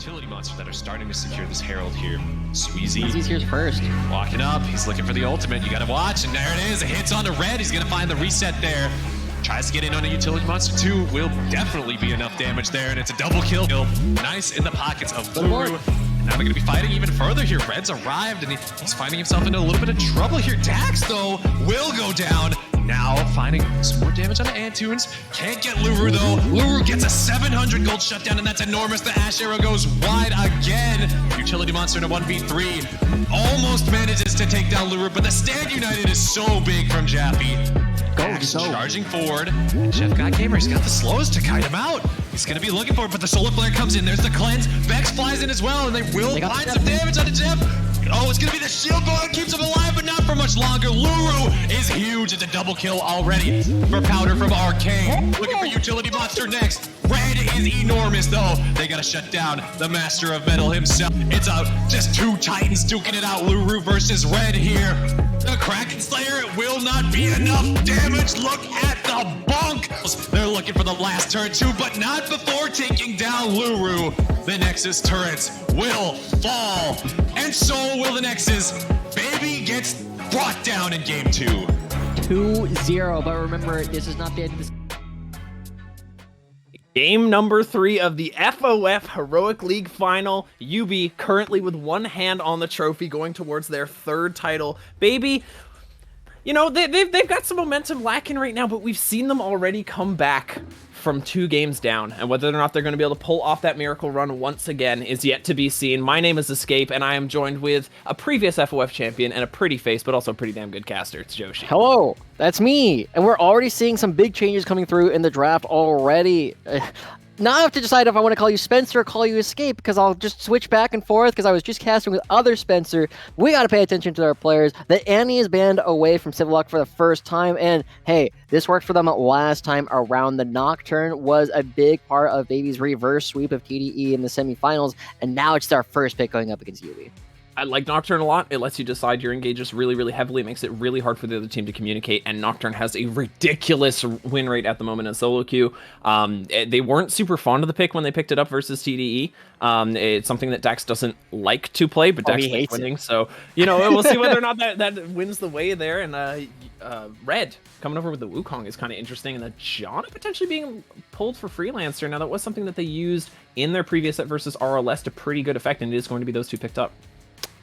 utility monsters that are starting to secure this Herald here. Sweezy. Sweezy's here first. Walking up. He's looking for the ultimate. You got to watch. And there it is. It hits on the red. He's going to find the reset there. Tries to get in on a utility monster too. Will definitely be enough damage there. And it's a double kill. Nice in the pockets of Luru. Now they're going to be fighting even further here. Red's arrived and he's finding himself into a little bit of trouble here. Dax, though, will go down. Now finding some more damage on the Antunes. Can't get Luru, though. Luru gets a 700 gold shutdown, and that's enormous. The Ash Arrow goes wide again. Utility monster in a 1v3. Almost manages to take down Luru, but the stand united is so big from Jaffe. Dax charging forward. Chef Got Gamer's got the slowest to kite him out. He's going to be looking for it, but the Solar Flare comes in. There's the cleanse. Vex flies in as well, and they will find some damage on the Jeff. Oh, it's going to be the shield ball. Keeps him alive, but not for much longer. Luru is huge. It's a double kill already for Powder from Arcane. Looking for Utility Monster next. Red is enormous, though. They got to shut down the Master of Metal himself. It's just two Titans duking it out. Luru versus Red here. The Kraken Slayer, it will not be enough damage. Look at the bunk. They're looking for the last turret too, but not before taking down Luru. The Nexus turrets will fall, and so will the Nexus. Baby gets brought down in game 2. 2-0, but remember, this is not the end of this. Game number 3 of the FOF Heroic League Final. YUBI currently with one hand on the trophy, going towards their 3rd title. Baby, you know, they've got some momentum lacking right now, but we've seen them already come back from 2 games down, and whether or not they're going to be able to pull off that miracle run once again is yet to be seen. My name is Escape, and I am joined with a previous FOF champion and a pretty face, but also a pretty damn good caster. It's Joshi. Hello, that's me, and we're already seeing some big changes coming through in the draft already. Now I have to decide if I want to call you Spencer or call you Escape, because I'll just switch back and forth because I was just casting with other Spencer. We got to pay attention to our players. The Annie is banned away from Civil Lock for the first time, and hey, this worked for them last time around. The Nocturne was a big part of Baby's reverse sweep of TDE in the semifinals, and now it's our first pick going up against YUBI. I like Nocturne a lot. It lets you decide your engages really, really heavily. It makes it really hard for the other team to communicate, and Nocturne has a ridiculous win rate at the moment in solo queue. They weren't super fond of the pick when they picked it up versus TDE. It's something that Dax doesn't like to play, but Dax likes winning. So, you know, we'll see whether or not that wins the way there. And Red coming over with the Wukong is kind of interesting, and the Janna potentially being pulled for Freelancer. Now, that was something that they used in their previous set versus RLS to pretty good effect, and it is going to be those 2 picked up.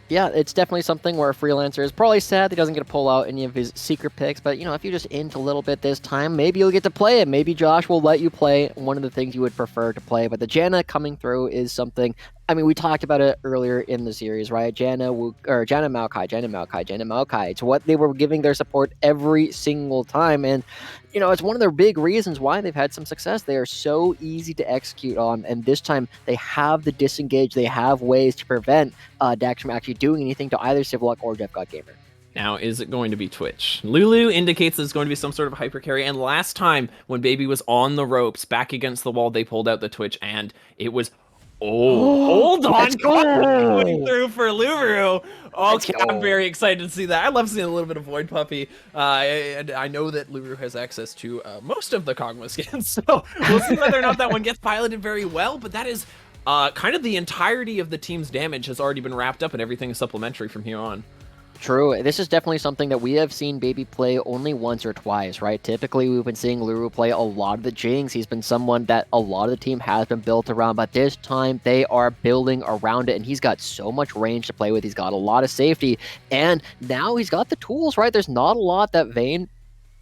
Yeah, it's definitely something where a Freelancer is probably sad he doesn't get to pull out any of his secret picks, but, you know, if you just int a little bit this time, maybe you'll get to play it. Maybe Josh will let you play one of the things you would prefer to play, but the Janna coming through is something. I mean, we talked about it earlier in the series, right? Janna Maokai. It's what they were giving their support every single time, and, you know, it's one of their big reasons why they've had some success. They are so easy to execute on, and this time they have the disengage. They have ways to prevent Dax from actually doing anything to either Civillock or Jeff God Gamer. Now, is it going to be Twitch? Lulu indicates there's going to be some sort of hyper carry, and last time when Baby was on the ropes, back against the wall, they pulled out the Twitch, and it was... Oh, hold on, going through for Luru. Okay, I'm very excited to see that. I love seeing a little bit of Void Puppy, and I know that Luru has access to most of the Kog'Maw skins, so we'll see whether or not that one gets piloted very well, but that is kind of the entirety of the team's damage has already been wrapped up, and everything is supplementary from here on. True. This is definitely something that we have seen Baby play only once or twice, right? Typically, we've been seeing Luru play a lot of the Jinx. He's been someone that a lot of the team has been built around, but this time they are building around it, and he's got so much range to play with. He's got a lot of safety, and now he's got the tools, right? There's not a lot that Vayne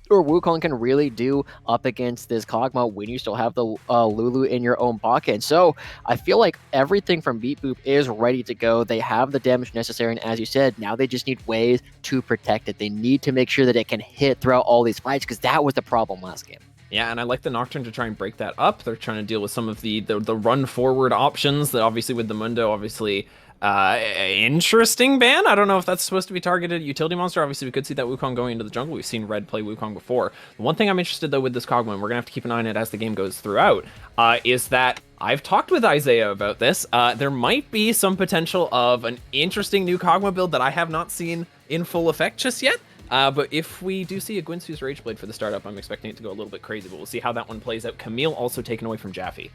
or Wukong can really do up against this Kog'Maw when you still have the Lulu in your own pocket. So I feel like everything from Beat Boop is ready to go. They have the damage necessary, and as you said, now they just need ways to protect it. They need to make sure that it can hit throughout all these fights, because that was the problem last game. Yeah, and I like the Nocturne to try and break that up. They're trying to deal with some of the run forward options that obviously with the Mundo, obviously interesting ban. I don't know if that's supposed to be targeted at utility monster. Obviously, we could see that Wukong going into the jungle. We've seen Red play Wukong before. The one thing I'm interested, though, with this Kog'Maw, and we're going to have to keep an eye on it as the game goes throughout, is that I've talked with Isaiah about this. There might be some potential of an interesting new Kog'Maw build that I have not seen in full effect just yet. But if we do see a Gwynsu's Rageblade for the startup, I'm expecting it to go a little bit crazy, but we'll see how that one plays out. Camille also taken away from Jaffe.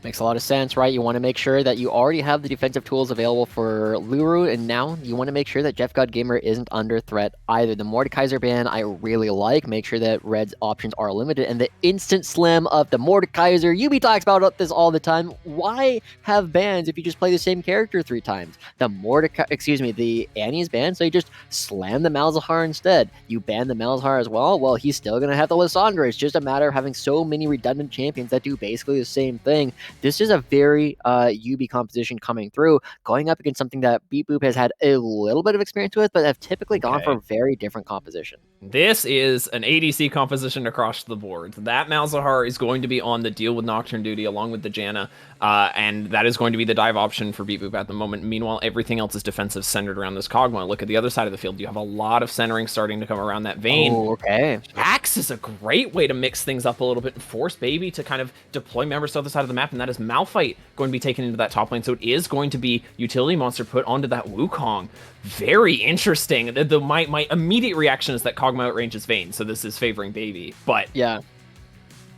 Makes a lot of sense, right? You want to make sure that you already have the defensive tools available for Luru, and now you want to make sure that Jeff God Gamer isn't under threat either. The Mordekaiser ban I really like. Make sure that Red's options are limited, and the instant slam of the Mordekaiser. YUBI talks about this all the time. Why have bans if you just play the same character 3 times? The Annie's banned, so you just slam the Malzahar instead. You ban the Malzahar as well. Well, he's still gonna have the Lissandra. It's just a matter of having so many redundant champions that do basically the same thing. This is a very YUBI composition coming through, going up against something that Beat Boop has had a little bit of experience with, but have typically gone for a very different composition. This is an ADC composition across the board. That Malzahar is going to be on the deal with Nocturne duty along with the Janna, and that is going to be the dive option for Beat Boop at the moment. Meanwhile, everything else is defensive centered around this Kog'Maw. Look at the other side of the field. You have a lot of centering starting to come around that Vayne. Oh, okay. Jax is a great way to mix things up a little bit and force Baby to kind of deploy members to the other side of the map, and that is Malphite going to be taken into that top lane. So it is going to be Utility Monster put onto that Wukong. Very interesting. My immediate reaction is that Kog'Maw outranges Vayne, so this is favoring Baby. But yeah,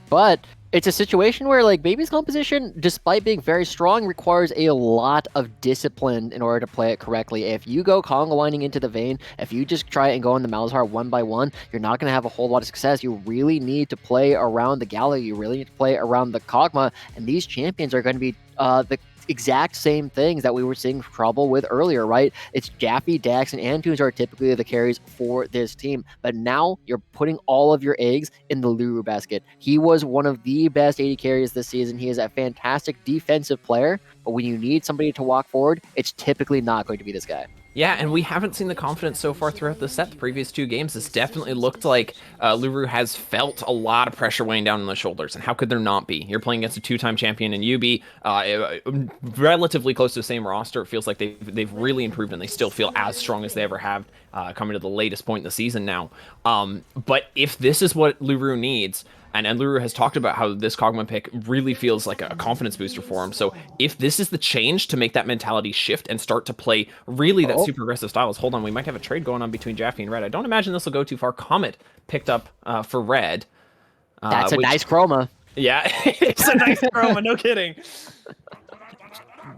but it's a situation where like Baby's composition, despite being very strong, requires a lot of discipline in order to play it correctly. If you go Conga winding into the Vayne, if you just try and go on the Malzahar one by one, you're not going to have a whole lot of success. You really need to play around the Galio. You really need to play around the Kog'Maw, and these champions are going to be the exact same things that we were seeing trouble with earlier, right? It's Jaffe, Dax, and Antunes are typically the carries for this team, but now you're putting all of your eggs in the Luru basket. He was one of the best AD carries this season. He is a fantastic defensive player, but when you need somebody to walk forward, it's typically not going to be this guy. Yeah, and we haven't seen the confidence so far throughout the set. The previous 2 games, this definitely looked like Luru has felt a lot of pressure weighing down on the shoulders, and how could there not be? You're playing against a 2-time champion in YUBI, relatively close to the same roster. It feels like they've really improved, and they still feel as strong as they ever have coming to the latest point in the season now. But if this is what Luru needs, and Luru has talked about how this Kog'Maw pick really feels like a confidence booster for him. So if this is the change to make that mentality shift and start to play really that super aggressive styles, hold on, we might have a trade going on between Jaffe and Red. I don't imagine this will go too far. Comet picked up for Red. That's a nice chroma. Yeah, it's a nice chroma, no kidding.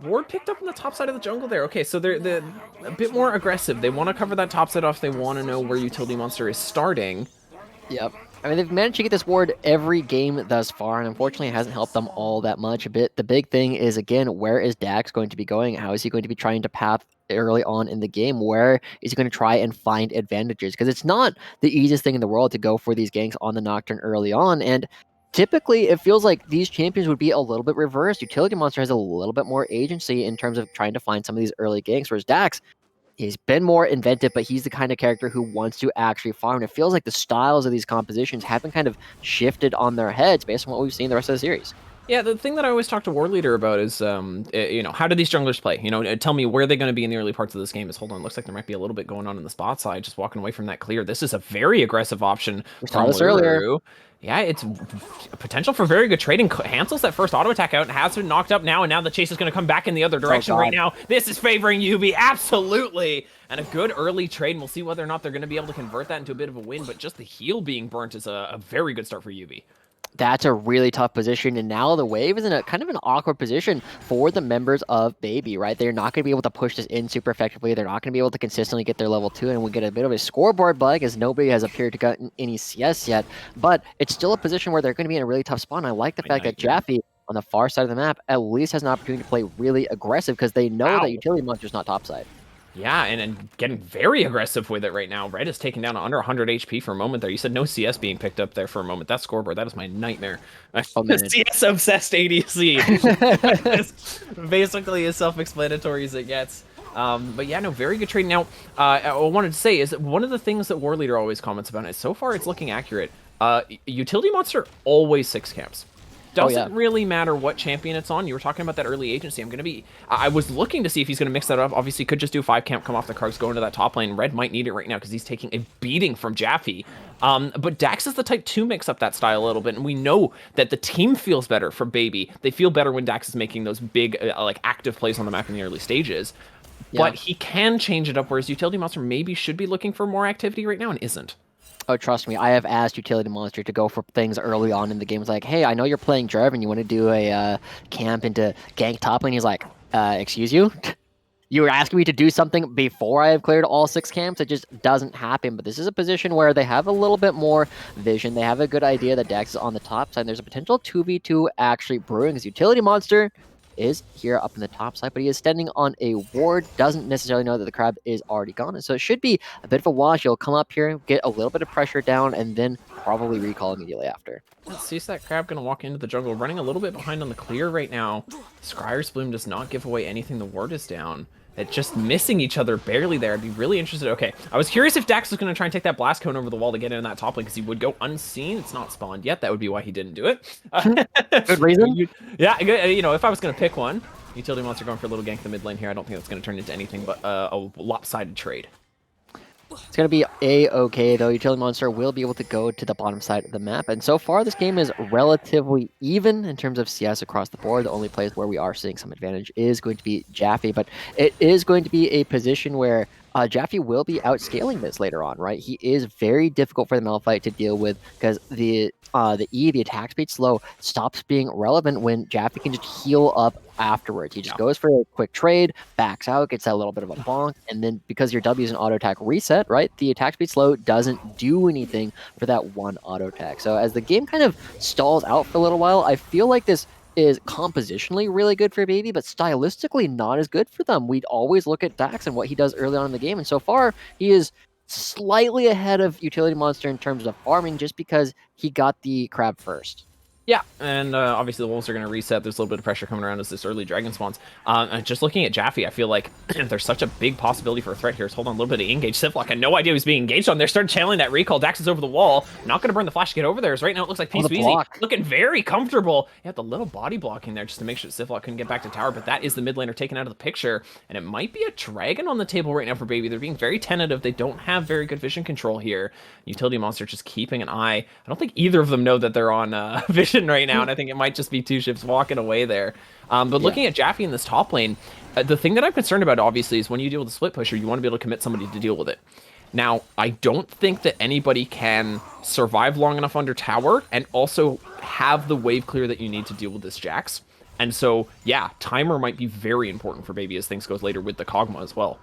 Ward picked up on the top side of the jungle there. Okay, so they're a bit more aggressive. They want to cover that top side off. They want to know where Utility Monster is starting. Yep. I mean, they've managed to get this ward every game thus far, and unfortunately it hasn't helped them all that much. The big thing is, again, where is Dax going to be going? How is he going to be trying to path early on in the game? Where is he going to try and find advantages? Because it's not the easiest thing in the world to go for these ganks on the Nocturne early on, and typically it feels like these champions would be a little bit reversed. Utility Monster has a little bit more agency in terms of trying to find some of these early ganks, whereas Dax, he's been more inventive, but he's the kind of character who wants to actually farm. It feels like the styles of these compositions have been kind of shifted on their heads based on what we've seen the rest of the series. Yeah, the thing that I always talk to War Leader about is, how do these junglers play? Tell me where they're going to be in the early parts of this game. Hold on, looks like there might be a little bit going on in the spot side, just walking away from that clear. This is a very aggressive option. We saw this earlier. Yeah, it's potential for very good trading. Hansels that first auto attack out and has been knocked up now, and now the chase is going to come back in the other direction right now. This is favoring YUBI, absolutely. And a good early trade, and we'll see whether or not they're going to be able to convert that into a bit of a win, but just the heal being burnt is a very good start for YUBI. That's a really tough position, and now the wave is in a kind of an awkward position for the members of Baby, right? They're not going to be able to push this in super effectively. They're not going to be able to consistently get their level 2, and we get a bit of a scoreboard bug as nobody has appeared to get any CS yet, but it's still a position where they're going to be in a really tough spot, and I like the fact that Jaffe on the far side of the map at least has an opportunity to play really aggressive because they know that Utility Monster's not topside. Yeah, and getting very aggressive with it right now. Red is taking down under 100 HP for a moment there. You said no CS being picked up there for a moment. That scoreboard, that is my nightmare. The CS-obsessed ADC. It's basically as self-explanatory as it gets. But yeah, no, very good trade. Now, I wanted to say is one of the things that War Leader always comments about is so far it's looking accurate. Utility Monster always 6 camps. Doesn't really matter what champion it's on. You were talking about that early agency. I was looking to see if he's going to mix that up. Obviously, could just do 5 camp, come off the Krugs, go into that top lane. Red might need it right now because he's taking a beating from Jaffe. But Dax is the type to mix up that style a little bit, and we know that the team feels better for Baby. They feel better when Dax is making those big, active plays on the map in the early stages. Yeah. But he can change it up, whereas Utility Monster maybe should be looking for more activity right now and isn't. Oh, trust me, I have asked Utility Monster to go for things early on in the game. It's like, hey, I know you're playing Jarvan, you want to do a camp into gank top lane? He's like, excuse you? You were asking me to do something before I have cleared all 6 camps. It just doesn't happen. But this is a position where they have a little bit more vision. They have a good idea that Dax is on the top side. There's a potential 2v2 actually brewing. His Utility Monster is here up in the top side, but he is standing on a ward. Doesn't necessarily know that the crab is already gone. And so it should be a bit of a wash. He'll come up here, get a little bit of pressure down, and then probably recall immediately after. Let's see, is that crab going to walk into the jungle, running a little bit behind on the clear right now. Scryer's Bloom does not give away anything. The ward is down. It's just missing each other barely there. I'd be really interested. Okay, I was curious if Dax was going to try and take that blast cone over the wall to get in that top lane, because he would go unseen. It's not spawned yet. That would be why he didn't do it. Good reason. Yeah, you know, if I was going to pick one, Utility Monster going for a little gank the mid lane here. I don't think that's going to turn into anything but a lopsided trade. It's going to be A-okay, though. Utility Monster will be able to go to the bottom side of the map. And so far, this game is relatively even in terms of CS across the board. The only place where we are seeing some advantage is going to be Jaffe. But it is going to be a position where Jaffe will be outscaling this later on, right? He is very difficult for the Malphite to deal with because the attack speed slow, stops being relevant when Jaffe can just heal up afterwards. He just goes for a quick trade, backs out, gets that little bit of a bonk, and then because your W is an auto attack reset, right, the attack speed slow doesn't do anything for that one auto attack. So as the game kind of stalls out for a little while, I feel like this is compositionally really good for Baby, but stylistically not as good for them. We'd always look at Dax and what he does early on in the game, and so far he is slightly ahead of Utility Monster in terms of farming just because he got the crab first. Yeah, and obviously the wolves are going to reset. There's a little bit of pressure coming around as this early dragon spawns. Just looking at Jaffe, I feel like there's such a big possibility for a threat here. So hold on, a little bit of engage. Sivlock had no idea he was being engaged on there. Started channeling that recall. Dax is over the wall. Not going to burn the flash to get over there. As right now it looks like Peace Weezy looking very comfortable. He had the little body blocking there just to make sure Sivlock couldn't get back to tower. But that is the mid laner taken out of the picture. And it might be a dragon on the table right now for Baby. They're being very tentative. They don't have very good vision control here. Utility Monster just keeping an eye. I don't think either of them know that they're on vision right now. And I think it might just be 2 ships walking away there. But looking at Jaffe in this top lane, the thing that I'm concerned about, obviously, is when you deal with a split pusher, you want to be able to commit somebody to deal with it. Now, I don't think that anybody can survive long enough under tower and also have the wave clear that you need to deal with this Jax. And so, yeah, timer might be very important for Baby as things goes later with the Kog'Maw as well.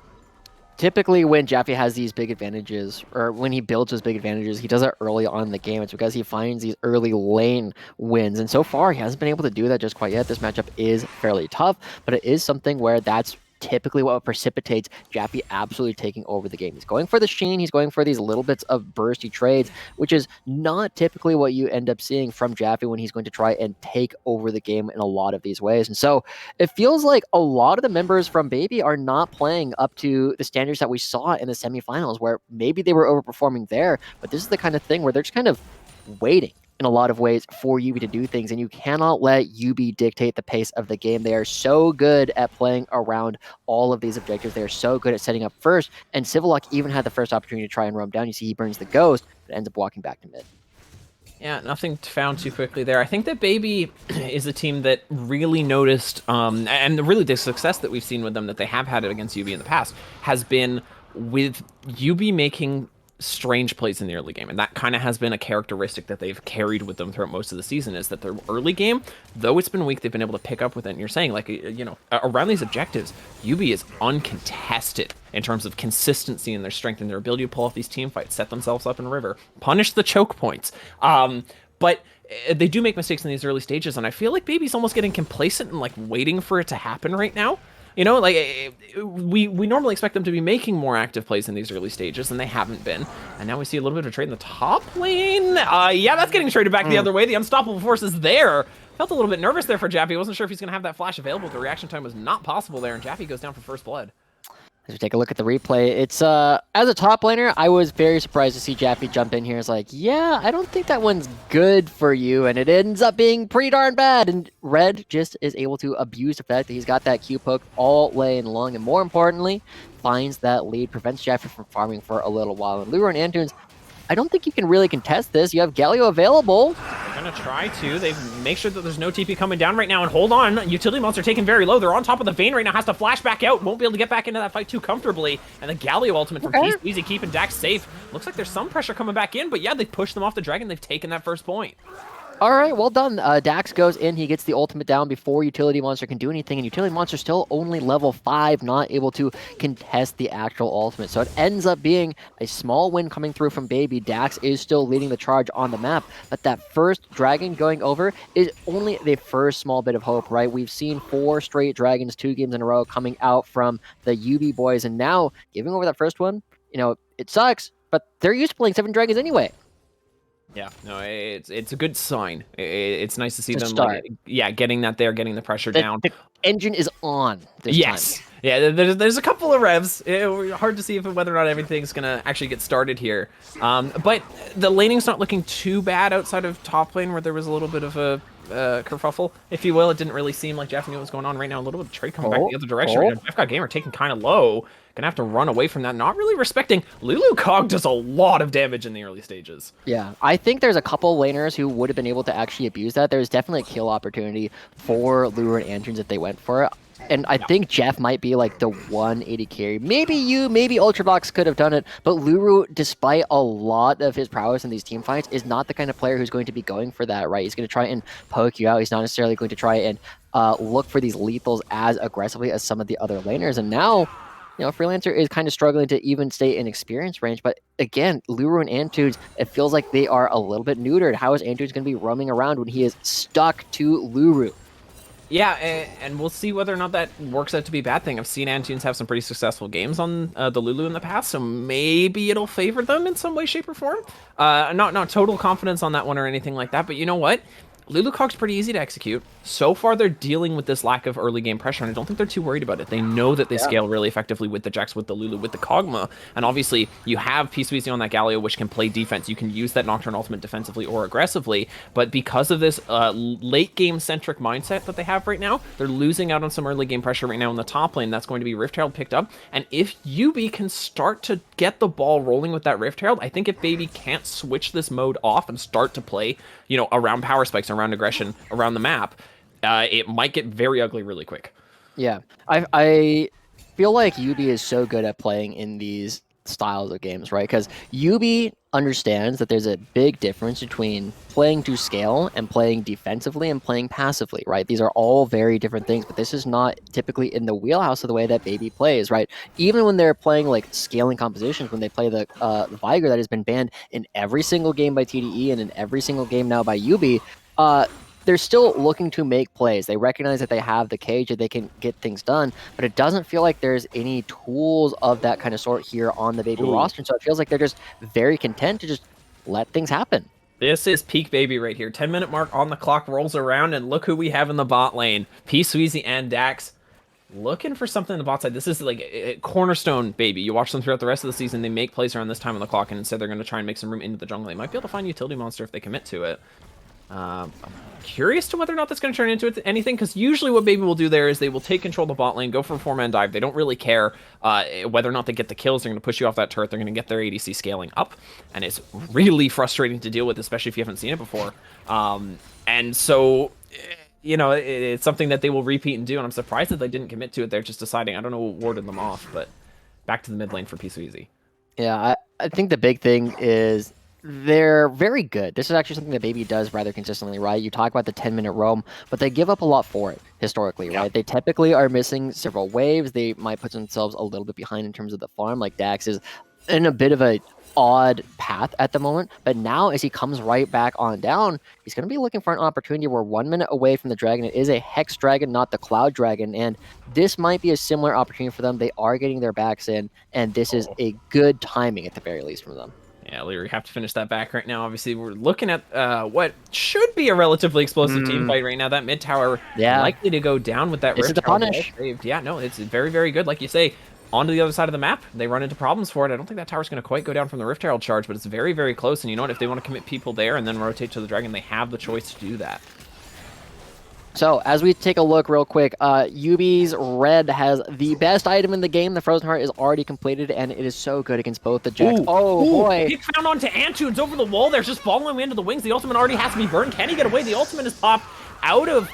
Typically, when Jaffe has these big advantages, or when he builds his big advantages, he does it early on in the game. It's because he finds these early lane wins. And so far, he hasn't been able to do that just quite yet. This matchup is fairly tough, but it is something where that's typically what precipitates Jaffe absolutely taking over the game. He's going for the Sheen, he's going for these little bits of bursty trades, which is not typically what you end up seeing from Jaffe when he's going to try and take over the game in a lot of these ways. And so it feels like a lot of the members from Baby are not playing up to the standards that we saw in the semifinals, where maybe they were overperforming there, but this is the kind of thing where they're just kind of waiting in a lot of ways for YUBI to do things, and you cannot let YUBI dictate the pace of the game. They are so good at playing around all of these objectives. They are so good at setting up first, and Sivlock even had the first opportunity to try and roam down. You see he burns the Ghost, but ends up walking back to mid. Yeah, nothing found too quickly there. I think that Baby is a team that really noticed, and really the success that we've seen with them, that they have had it against YUBI in the past, has been with YUBI making strange plays in the early game, and that kind of has been a characteristic that they've carried with them throughout most of the season, is that their early game, though it's been weak, they've been able to pick up with it. And you're saying, like, you know, around these objectives, YUBI is uncontested in terms of consistency and their strength and their ability to pull off these team fights, set themselves up in River, punish the choke points. But they do make mistakes in these early stages, and I feel like Baby's almost getting complacent and like waiting for it to happen right now. You know, like, we normally expect them to be making more active plays in these early stages, and they haven't been. And now we see a little bit of a trade in the top lane. Yeah, that's getting traded back the other way. The unstoppable force is there. Felt a little bit nervous there for Jaffe. Wasn't sure if he's going to have that flash available. The reaction time was not possible there, and Jaffe goes down for first blood. As we take a look at the replay, it's as a top laner, I was very surprised to see Jaffe jump in here. It's like, yeah, I don't think that one's good for you, and it ends up being pretty darn bad. And Red just is able to abuse the fact that he's got that Q poke all lane long, and more importantly, finds that lead, prevents Jaffe from farming for a little while. And Lure and Antunes, I don't think you can really contest this. You have Galio available. They're gonna try to. They make sure that there's no TP coming down right now, and hold on. Utility monster taken very low. They're on top of the Vayne right now. Has to flash back out. Won't be able to get back into that fight too comfortably. And the Galio ultimate from Peace keeping Dax safe. Looks like there's some pressure coming back in, but yeah, they pushed them off the dragon. They've taken that first point. All right, well done. Dax goes in. He gets the ultimate down before Utility Monster can do anything, and Utility Monster still only level 5, not able to contest the actual ultimate. So it ends up being a small win coming through from Baby. Dax is still leading the charge on the map, but that first dragon going over is only the first small bit of hope, right? We've seen 4 straight dragons, 2 games in a row, coming out from the YUBI boys, and now giving over that first one, you know, it sucks, but they're used to playing 7 dragons anyway. Yeah, no, it's a good sign. It's nice to see them, start. getting that there, getting the pressure down. The engine is on this time. Yeah, there's a couple of revs. Hard to see whether or not everything's gonna actually get started here. But the laning's not looking too bad outside of top lane, where there was a little bit of a kerfuffle, if you will. It didn't really seem like Jeff knew what was going on right now. A little bit of trade coming back the other direction. Right now. Jeff got Gamer taken kind of low. Gonna have to run away from that. Not really respecting. Lulu Cog does a lot of damage in the early stages. Yeah, I think there's a couple laners who would have been able to actually abuse that. There's definitely a kill opportunity for Lure and Andrews if they went for it. And I think Jeff might be like the 180 carry. Maybe Ultrabox could have done it, but Luru, despite a lot of his prowess in these team fights, is not the kind of player who's going to be going for that, right? He's going to try and poke you out. He's not necessarily going to try and look for these lethals as aggressively as some of the other laners. And now, you know, Freelancer is kind of struggling to even stay in experience range. But again, Luru and Antunes, it feels like they are a little bit neutered. How is Antunes going to be roaming around when he is stuck to Luru? Yeah, and we'll see whether or not that works out to be a bad thing. I've seen Antunes have some pretty successful games on the Lulu in the past, so maybe it'll favor them in some way, shape, or form. Not total confidence on that one or anything like that, but you know what? Lulu Cog's pretty easy to execute. So far, they're dealing with this lack of early game pressure, and I don't think they're too worried about it. They know that they scale really effectively with the Jax, with the Lulu, with the Kog'Maw, and obviously, you have Peace on that Galio, which can play defense. You can use that Nocturne ultimate defensively or aggressively, but because of this late game-centric mindset that they have right now, they're losing out on some early game pressure right now in the top lane. That's going to be Rift Herald picked up, and if YUBI can start to get the ball rolling with that Rift Herald, I think if Baby can't switch this mode off and start to play, you know, around power spikes, around aggression, around the map, it might get very ugly really quick. Yeah, I feel like YUBI is so good at playing in these styles of games, right? Because YUBI understands that there's a big difference between playing to scale and playing defensively and playing passively, right? These are all very different things, but this is not typically in the wheelhouse of the way that Baby plays, right? Even when they're playing like scaling compositions, when they play the Viger that has been banned in every single game by TDE and in every single game now by YUBI, they're still looking to make plays. They recognize that they have the cage, that they can get things done, but it doesn't feel like there's any tools of that kind of sort here on the Baby roster. So it feels like they're just very content to just let things happen. This is peak Baby right here. 10-minute mark on the clock rolls around, and look who we have in the bot lane. P-Sweezy and Dax looking for something in the bot side. This is like a cornerstone Baby. You watch them throughout the rest of the season. They make plays around this time on the clock, and instead they're going to try and make some room into the jungle. They might be able to find Utility Monster if they commit to it. I'm curious to whether or not that's going to turn into anything, because usually what Baby will do there is they will take control of the bot lane, go for a 4-man dive. They don't really care whether or not they get the kills. They're going to push you off that turret. They're going to get their ADC scaling up, and it's really frustrating to deal with, especially if you haven't seen it before. And so, you know, it's something that they will repeat and do, and I'm surprised that they didn't commit to it. They're just deciding, I don't know what warded them off, but back to the mid lane for P-Sweezy. Yeah, I think the big thing is they're very good. This is actually something that Baby does rather consistently, right? You talk about the 10-minute roam, but they give up a lot for it historically, right? They typically are missing several waves. They might put themselves a little bit behind in terms of the farm. Like Dax is in a bit of a odd path at the moment, but now as he comes right back on down, he's going to be looking for an opportunity. We're 1 minute away from the dragon. It is a Hex Dragon, not the Cloud Dragon, and this might be a similar opportunity for them. They are getting their backs in, and this is a good timing at the very least from them. Yeah, we have to finish that back right now. Obviously, we're looking at what should be a relatively explosive team fight right now. That mid tower likely to go down with that This Rift. is the punish. Yeah, no, it's very, very good. Like you say, onto the other side of the map, they run into problems for it. I don't think that tower's going to quite go down from the Rift Herald charge, but it's very, very close. And you know what? If they want to commit people there and then rotate to the dragon, they have the choice to do that. So, as we take a look real quick, Yubi's red has the best item in the game. The Frozen Heart is already completed, and it is so good against both the Jacks. Oh, boy. He found onto Antunes over the wall there, just following into the wings. The ultimate already has to be burned. Can he get away? The ultimate is popped out of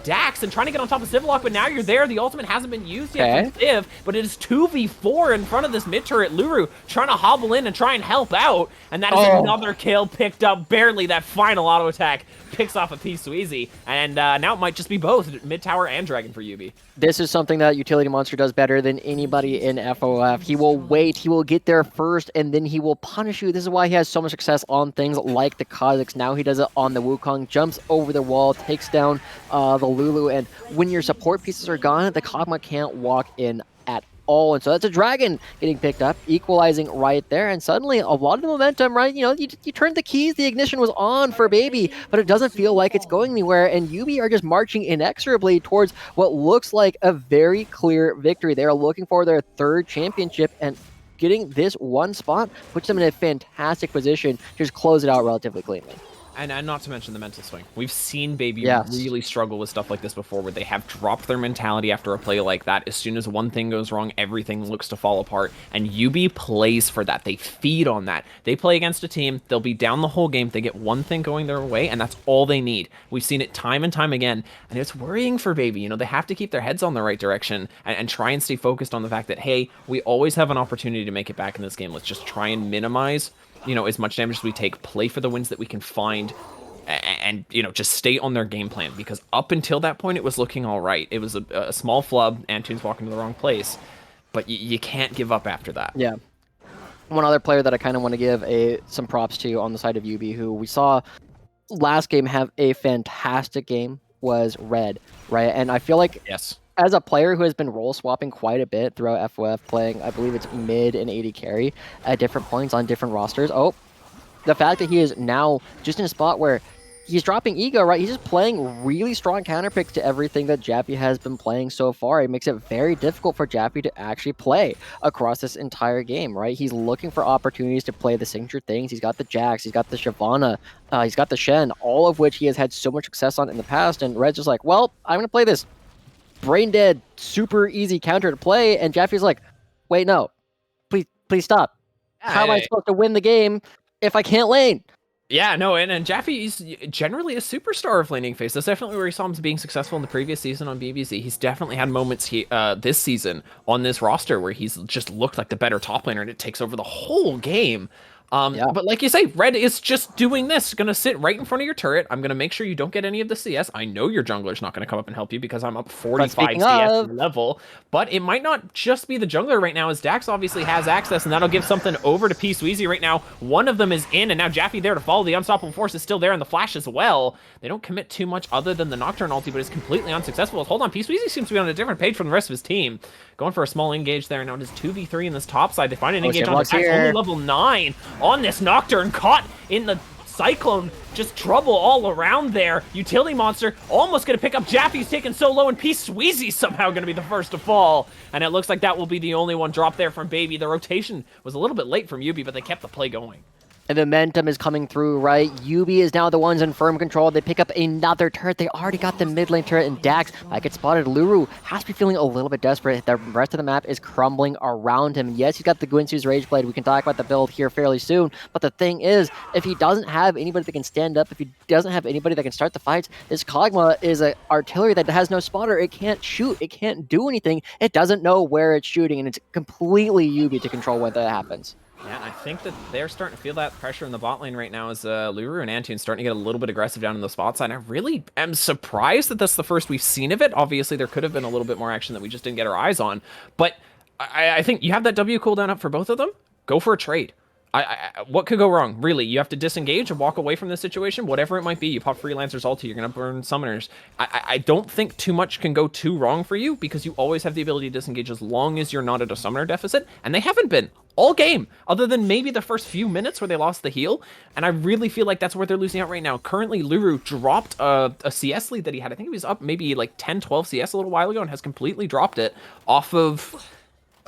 Dax and trying to get on top of Civillock, but now you're there. The ultimate hasn't been used yet from Civ, but it is 2v4 in front of this mid turret. Luru trying to hobble in and try and help out, and that is another kill picked up barely. That final auto attack picks off a piece Sweezy, and now it might just be both mid tower and dragon for Yubi. This is something that Utility Monster does better than anybody in FOF. He will wait, he will get there first, and then he will punish you. This is why he has so much success on things like the Kha'Zix. Now he does it on the Wukong, jumps over the wall, takes down the Lulu, and when your support pieces are gone, the Kog'Maw can't walk in at all. And so that's a dragon getting picked up, equalizing right there, and suddenly a lot of the momentum, right? You know, you turned the keys, the ignition was on for Baby, but it doesn't feel like it's going anywhere, and Yubi are just marching inexorably towards what looks like a very clear victory. They are looking for their third championship, and getting this one spot puts them in a fantastic position to just close it out relatively cleanly. And not to mention the mental swing. We've seen Baby really struggle with stuff like this before, where they have dropped their mentality after a play like that. As soon as one thing goes wrong, everything looks to fall apart. And Yubi plays for that. They feed on that. They play against a team, they'll be down the whole game, they get one thing going their way, and that's all they need. We've seen it time and time again, and it's worrying for Baby. You know, they have to keep their heads on the right direction and try and stay focused on the fact that, hey, we always have an opportunity to make it back in this game. Let's just try and minimize, you know, as much damage as we take, play for the wins that we can find, and you know, just stay on their game plan, because up until that point it was looking all right. It was a small flub, Antunes walking to the wrong place, but you can't give up after that. Yeah. One other player that I kind of want to give some props to on the side of Yubi, who we saw last game have a fantastic game, was Red, right? And I feel like as a player who has been role swapping quite a bit throughout FOF, playing, I believe it's mid and AD carry at different points on different rosters. Oh, the fact that he is now just in a spot where he's dropping ego, right? He's just playing really strong counterpicks to everything that Jaffe has been playing so far. It makes it very difficult for Jaffe to actually play across this entire game, right? He's looking for opportunities to play the signature things. He's got the Jax, he's got the Shyvana, he's got the Shen, all of which he has had so much success on in the past. And Red's just like, well, I'm going to play this brain dead, super easy counter to play. And Jaffe's like, wait, no, please stop. How am I supposed to win the game if I can't lane? Yeah, no, and Jaffe is generally a superstar of laning phase. That's definitely where he saw him being successful in the previous season on BBZ. He's definitely had moments this season on this roster where he's just looked like the better top laner, and it takes over the whole game. But like you say, Red is just doing this. Gonna sit right in front of your turret. I'm gonna make sure you don't get any of the CS. I know your jungler's not gonna come up and help you because I'm up 45 CS level. But it might not just be the jungler right now, as Dax obviously has access, and that'll give something over to P Sweezy right now. One of them is in, and now Jaffe there to follow. The Unstoppable Force is still there, and the Flash as well. They don't commit too much other than the Nocturne ulti, but it's completely unsuccessful. Hold on, P Sweezy seems to be on a different page from the rest of his team. Going for a small engage there, and now it is 2v3 in this top side. They find an engage on Dax, only level 9 on this Nocturne, caught in the Cyclone. Just trouble all around there. Utility Monster almost going to pick up Jaffe's taken so low, and P Sweezy's somehow going to be the first to fall. And it looks like that will be the only one drop there from Baby. The rotation was a little bit late from Yubi, but they kept the play going. And the momentum is coming through, right? Yubi is now the ones in firm control. They pick up another turret. They already got the mid lane turret, and Dax might get spotted. Luru has to be feeling a little bit desperate. The rest of the map is crumbling around him. Yes, he's got the Guinsoo's Rageblade. We can talk about the build here fairly soon. But the thing is, if he doesn't have anybody that can stand up, if he doesn't have anybody that can start the fights, this Kog'Maw is an artillery that has no spotter. It can't shoot. It can't do anything. It doesn't know where it's shooting, and it's completely Yubi to control when that happens. Yeah, I think that they're starting to feel that pressure in the bot lane right now as Luru and Antunes starting to get a little bit aggressive down in the spot side. I really am surprised that that's the first we've seen of it. Obviously, there could have been a little bit more action that we just didn't get our eyes on. But I think you have that W cooldown up for both of them. Go for a trade. What could go wrong? Really, you have to disengage and walk away from this situation, whatever it might be. You pop Freelancer's ulti, you're going to burn Summoners. I don't think too much can go too wrong for you, because you always have the ability to disengage as long as you're not at a Summoner deficit, and they haven't been all game, other than maybe the first few minutes where they lost the heal, and I really feel like that's where they're losing out right now. Currently, Luru dropped a CS lead that he had. I think he was up maybe like 10, 12 CS a little while ago, and has completely dropped it off of...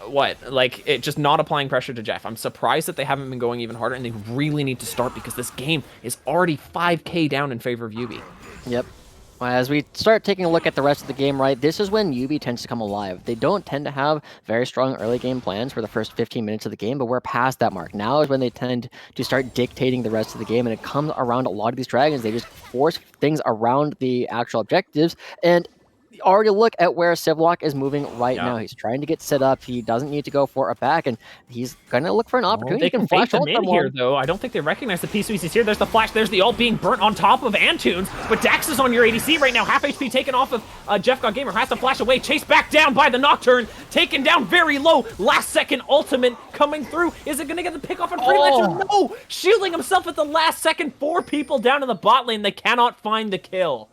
it just not applying pressure to Jeff. I'm surprised that they haven't been going even harder, and they really need to start, because this game is already 5k down in favor of Yubi. Yep. Well, as we start taking a look at the rest of the game, right, this is when YUBI tends to come alive. They don't tend to have very strong early game plans for the first 15 minutes of the game, but we're past that mark. Now is when they tend to start dictating the rest of the game, and it comes around a lot of these dragons. They just force things around the actual objectives, and already look at where Civlock is moving right now. He's trying to get set up. He doesn't need to go for a back, and he's going to look for an opportunity. They can bait them in here, though. I don't think they recognize the P-Sweets is here. There's the flash. There's the ult being burnt on top of Antunes, but Dax is on your ADC right now. Half HP taken off of Jeff God Gamer. Has to flash away. Chased back down by the Nocturne. Taken down very low. Last second ultimate coming through. Is it going to get the pick off on Freelancer? No! Shielding himself at the last second. 4 people down in the bot lane. They cannot find the kill.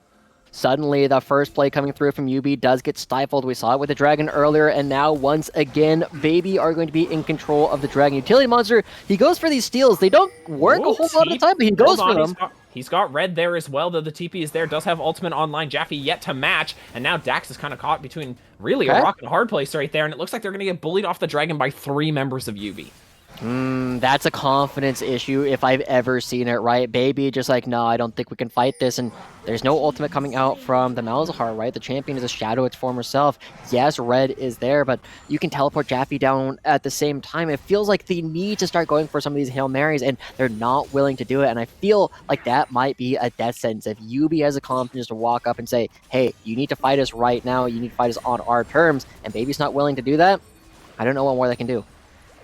Suddenly, the first play coming through from YUBI does get stifled. We saw it with the Dragon earlier, and now, once again, Baby are going to be in control of the Dragon. Utility Monster, he goes for these steals. They don't work a whole lot of the time, but he goes for them. He's got red there as well, though the TP is there. Does have ultimate online. Jaffe yet to match, and now Dax is kind of caught between really a rock and a hard place right there, and it looks like they're going to get bullied off the Dragon by 3 members of YUBI. That's a confidence issue if I've ever seen it, right? Baby just like, no, I don't think we can fight this, and there's no ultimate coming out from the Malzahar, right? The champion is a shadow its former self. Yes, red is there, but you can teleport Jaffe down at the same time. It feels like they need to start going for some of these Hail Marys, and they're not willing to do it, and I feel like that might be a death sentence. If YUBI has the confidence to walk up and say, hey, you need to fight us right now, you need to fight us on our terms, and Baby's not willing to do that, I don't know what more they can do.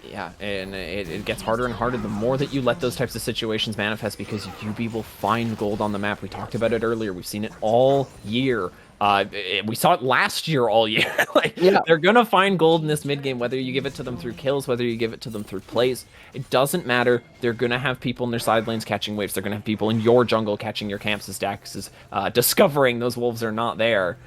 Yeah, and it gets harder and harder the more that you let those types of situations manifest, because YUBI will find gold on the map. We talked about it earlier. We've seen it all year. We saw it last year all year. They're going to find gold in this mid game, whether you give it to them through kills, whether you give it to them through plays. It doesn't matter. They're going to have people in their side lanes catching waves. They're going to have people in your jungle catching your camps as Dax is discovering those wolves are not there.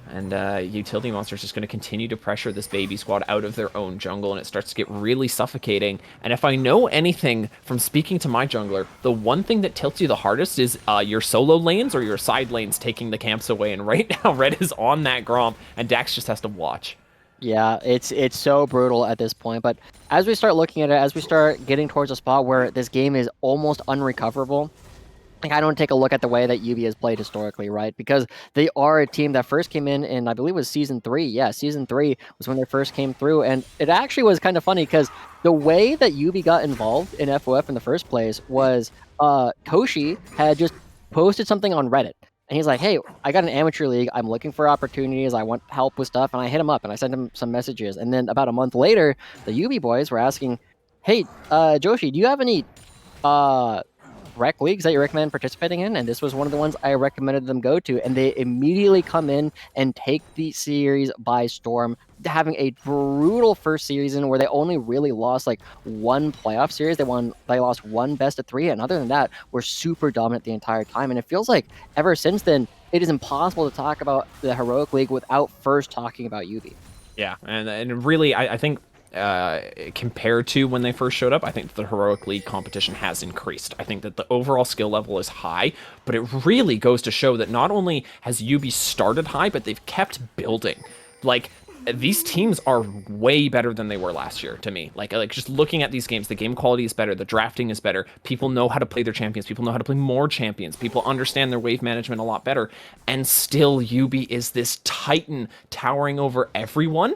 And Utility Monster is just going to continue to pressure this Baby squad out of their own jungle, and it starts to get really suffocating. And if I know anything from speaking to my jungler, the one thing that tilts you the hardest is your solo lanes or your side lanes taking the camps away. And right now, Red is on that Gromp, and Dax just has to watch. Yeah, it's so brutal at this point. But as we start looking at it, as we start getting towards a spot where this game is almost unrecoverable, I don't take a look at the way that YUBI has played historically, right? Because they are a team that first came in I believe it was Season 3. Yeah, Season 3 was when they first came through, and it actually was kind of funny because the way that YUBI got involved in FOF in the first place was Toshi had just posted something on Reddit, and he's like, hey, I got an amateur league, I'm looking for opportunities, I want help with stuff, and I hit him up, and I sent him some messages, and then about a month later, the YUBI boys were asking, hey, Joshi, do you have any rec leagues that you recommend participating in? And this was one of the ones I recommended them go to, and they immediately come in and take the series by storm, having a brutal first season where they only really lost like 1 playoff series. They lost 1 best of 3, and other than that, were super dominant the entire time. And it feels like ever since then, it is impossible to talk about the Heroic League without first talking about YUBI. Yeah, and really, I think compared to when they first showed up, I think the Heroic League competition has increased. I think that the overall skill level is high, but it really goes to show that not only has YUBI started high, but they've kept building. Like, these teams are way better than they were last year to me. Like just looking at these games, the game quality is better, the drafting is better, people know how to play their champions, people know how to play more champions, people understand their wave management a lot better, and still YUBI is this titan towering over everyone.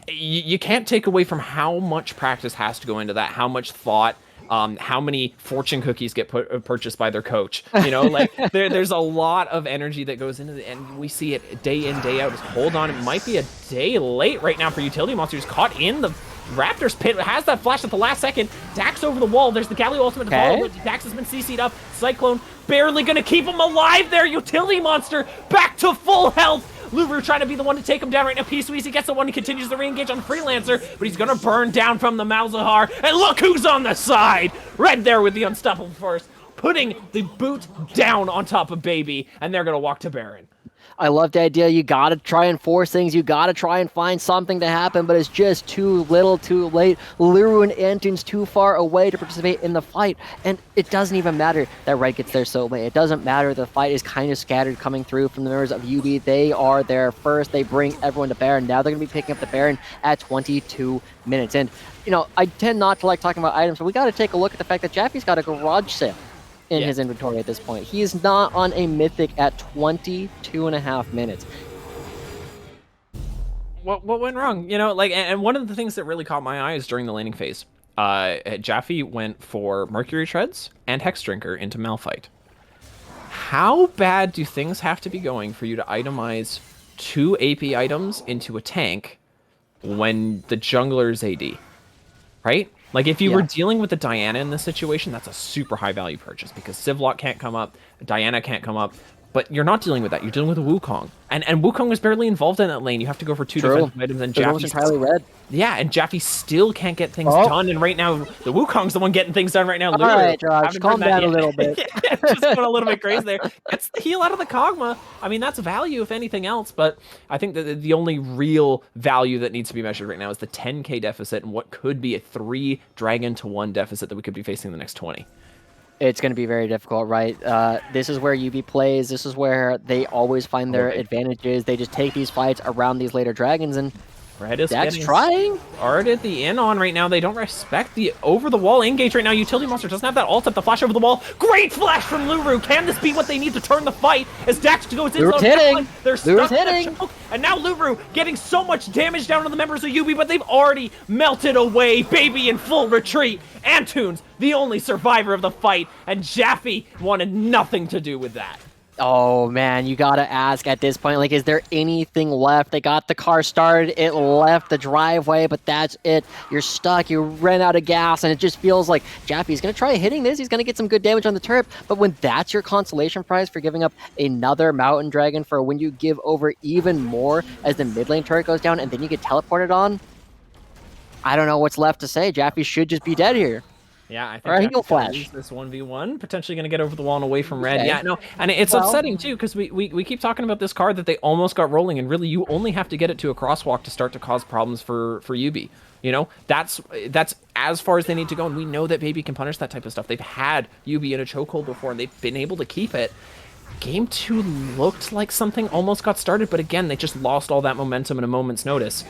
You can't take away from how much practice has to go into that, how much thought, how many fortune cookies get purchased by their coach. You know, like there's a lot of energy that goes into it, and we see it day in, day out. Just hold on, it might be a day late right now for Utility Monster. He's caught in the Raptors pit, has that flash at the last second. Dax over the wall. There's the Galio ultimate to follow, but Dax has been CC'd up. Cyclone barely gonna keep him alive there. Utility Monster back to full health. Luru trying to be the one to take him down right now. P-Sweezy gets the one, he continues to re-engage on Freelancer, but he's gonna burn down from the Malzahar, and look who's on the side! Red there with the Unstoppable Force, putting the boot down on top of Baby, and they're gonna walk to Baron. I love the idea. You got to try and force things. You got to try and find something to happen, but it's just too little, too late. Liru and Antunes too far away to participate in the fight, and it doesn't even matter that Red gets there so late. It doesn't matter. The fight is kind of scattered coming through from the members of YUBI. They are there first. They bring everyone to Baron. Now they're going to be picking up the Baron at 22 minutes. And, you know, I tend not to like talking about items, but we got to take a look at the fact that Jaffe's got a garage sale. in his inventory at this point. He is not on a mythic at 22.5 minutes. What went wrong? Like, and one of the things that really caught my eyes during the laning phase, Jaffe went for Mercury Treads and Hex Drinker into Malphite. How bad do things have to be going for you to itemize 2 AP items into a tank when the jungler's AD? Right? Like, if you were dealing with the Diana in this situation, that's a super high value purchase because Sivlot can't come up, Diana can't come up, but you're not dealing with that. You're dealing with a Wukong. And Wukong was barely involved in that lane. You have to go for 2 defensive items, and Jaffe's entirely red. Yeah, and Jaffe still can't get things done, and right now, the Wukong's the one getting things done right now. All right, Josh, calm down a little bit. Just going a little bit crazy there. Gets the heal out of the Kog'Maw. I mean, that's value, if anything else, but I think that the only real value that needs to be measured right now is the 10k deficit and what could be a 3 dragon to 1 deficit that we could be facing in the next 20. It's going to be very difficult, right? This is where YUBI plays. This is where they always find their advantages. They just take these fights around these later dragons, and Red is Dax trying. Started the in-on right now. They don't respect the over-the-wall engage right now. Utility Monster doesn't have that ult up the flash over the wall. Great flash from Luru. Can this be what they need to turn the fight? As Dax goes in, Luru's hitting. They're stuck in the choke, and now Luru getting so much damage down to the members of YUBI, but they've already melted away. Baby in full retreat. Antunes, the only survivor of the fight, and Jaffe wanted nothing to do with that. Oh, man, you gotta ask at this point, like, is there anything left? They got the car started, it left the driveway, but that's it. You're stuck, you ran out of gas, and it just feels like Jaffe's gonna try hitting this, he's gonna get some good damage on the turret, but when that's your consolation prize for giving up another Mountain Dragon for when you give over even more as the mid lane turret goes down and then you get teleported on, I don't know what's left to say. Jaffe should just be dead here. Yeah, I think he'll flash this 1v1, potentially going to get over the wall and away from red. Yeah, no, and it's upsetting too because we keep talking about this card that they almost got rolling, and really you only have to get it to a crosswalk to start to cause problems for YUBI. You know, that's as far as they need to go, and we know that Baby can punish that type of stuff. They've had YUBI in a chokehold before, and they've been able to keep it. Game 2 looked like something almost got started, but again, they just lost all that momentum in a moment's notice.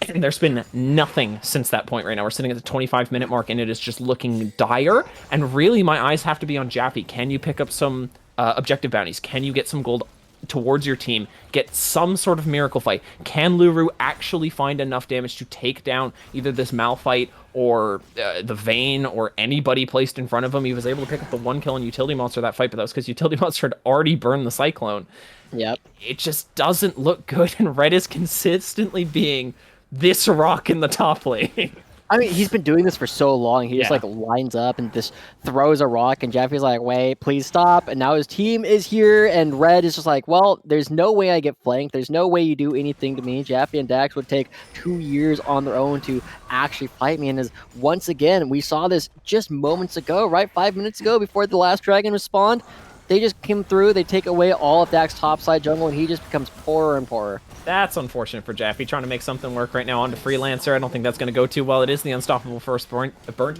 And there's been nothing since that point right now. We're sitting at the 25-minute mark, and it is just looking dire. And really, my eyes have to be on Jaffe. Can you pick up some objective bounties? Can you get some gold towards your team? Get some sort of miracle fight? Can Luru actually find enough damage to take down either this Malphite or the Vayne or anybody placed in front of him? He was able to pick up the 1 kill on Utility Monster that fight, but that was because Utility Monster had already burned the Cyclone. Yep. It just doesn't look good, and Red is consistently being this rock in the top lane. I mean, he's been doing this for so long. He just like lines up and just throws a rock, and Jaffe's like, wait, please stop. And now his team is here, and Red is just like, well, there's no way I get flanked. There's no way you do anything to me. Jaffe and Dax would take 2 years on their own to actually fight me. And as once again, we saw this just moments ago, right? 5 minutes ago before the last dragon respawned. They just came through, they take away all of Dax's topside jungle, and he just becomes poorer and poorer. That's unfortunate for Jaffe, trying to make something work right now onto Freelancer. I don't think that's going to go too well. It is the unstoppable first burnt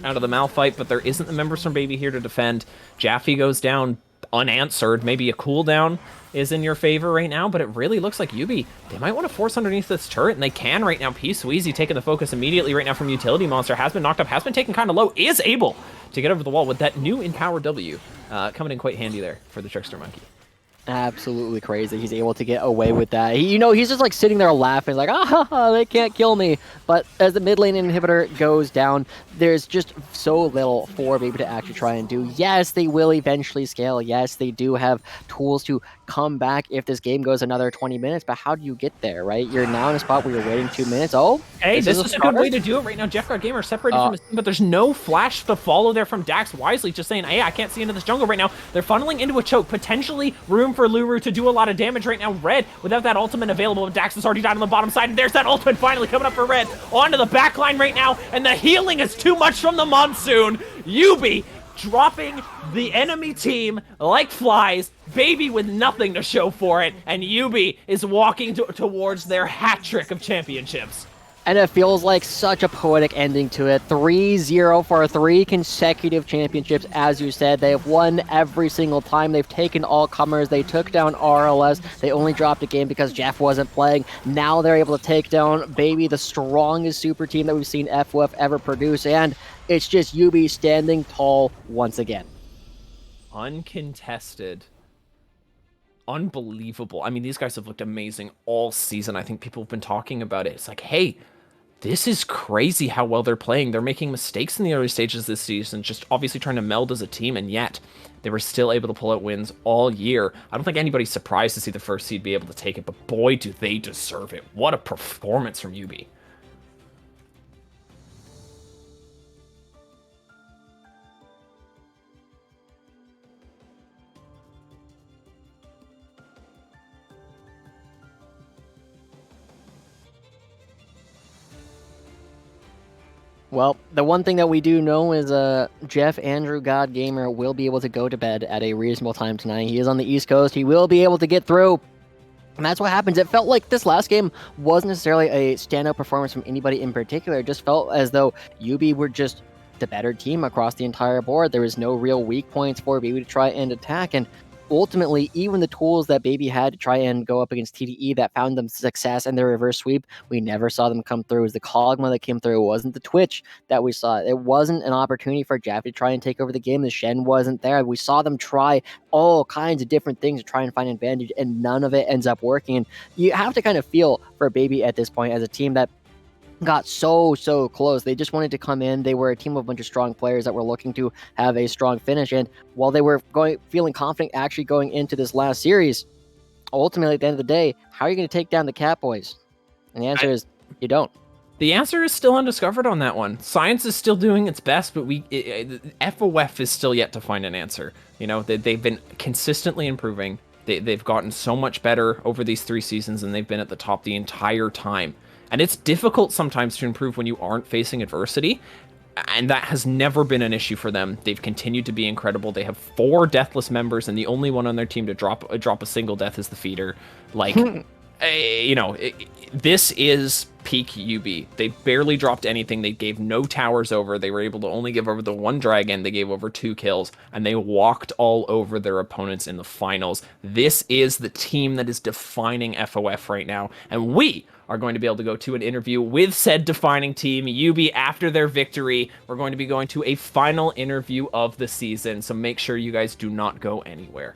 out of the Malphite, but there isn't the members from Baby here to defend. Jaffe goes down unanswered. Maybe a cooldown is in your favor right now, but it really looks like YUBI, they might want to force underneath this turret, and they can right now. P-Sweezy taking the focus immediately right now from Utility Monster, has been knocked up, has been taken kind of low, is able to get over the wall with that new Empower W coming in quite handy there for the Trickster Monkey. Absolutely crazy. He's able to get away with that. He's just like sitting there laughing, like, they can't kill me. But as the mid lane inhibitor goes down, there's just so little for Baby to actually try and do. Yes, they will eventually scale. Yes, they do have tools to come back if this game goes another 20 minutes. But how do you get there, right? You're now in a spot where you're waiting 2 minutes. Oh, hey, this is a good way to do it right now. Jeffguard Gamer separated from his team, but there's no flash to follow there from Dax wisely, just saying, hey, I can't see into this jungle right now. They're funneling into a choke, potentially room for Luru to do a lot of damage right now. Red, without that ultimate available, Dax is already down on the bottom side, and there's that ultimate finally coming up for Red. Onto the back line right now, and the healing is too much from the Monsoon. YUBI dropping the enemy team like flies, Baby with nothing to show for it, and YUBI is walking towards their hat trick of championships. And it feels like such a poetic ending to it. 3-0 for 3 consecutive championships, as you said. They have won every single time. They've taken all comers. They took down RLS. They only dropped a game because Jeff wasn't playing. Now they're able to take down Baby, the strongest super team that we've seen FFF ever produce. And it's just YUBI standing tall once again. Uncontested. Unbelievable. I mean, these guys have looked amazing all season. I think people have been talking about it. It's like, hey, this is crazy how well they're playing. They're making mistakes in the early stages this season, just obviously trying to meld as a team, and yet they were still able to pull out wins all year. I don't think anybody's surprised to see the first seed be able to take it, but boy, do they deserve it. What a performance from YUBI. Well, the one thing that we do know is Jeff Andrew God Gamer will be able to go to bed at a reasonable time tonight. He is on the East Coast. He will be able to get through. And that's what happens. It felt like this last game wasn't necessarily a standout performance from anybody in particular. It just felt as though YUBI were just the better team across the entire board. There was no real weak points for Baby to try and attack. And ultimately, even the tools that Baby had to try and go up against TDE that found them success in their reverse sweep, we never saw them come through. It was the Kog'Maw that came through. It wasn't the Twitch that we saw. It wasn't an opportunity for Jaff to try and take over the game. The Shen wasn't there. We saw them try all kinds of different things to try and find an advantage, and none of it ends up working. And you have to kind of feel for Baby at this point as a team that got so close. They just wanted to come in. They were a team of a bunch of strong players that were looking to have a strong finish. And while they were feeling confident actually going into this last series, ultimately at the end of the day, how are you going to take down the Catboys? And the answer is you don't. The answer is still undiscovered on that one. Science is still doing its best, but FOF is still yet to find an answer. You know, they've been consistently improving. They've gotten so much better over these 3 seasons, and they've been at the top the entire time. And it's difficult sometimes to improve when you aren't facing adversity, and that has never been an issue for them. They've continued to be incredible. They have 4 deathless members, and the only one on their team to drop a single death is the feeder. Like, you know, this is peak YUBI. They barely dropped anything. They gave no towers over. They were able to only give over the 1 dragon. They gave over 2 kills, and they walked all over their opponents in the finals. This is the team that is defining FOF right now, and we are going to be able to go to an interview with said defining team, YUBI, after their victory. We're going to be going to a final interview of the season, so make sure you guys do not go anywhere.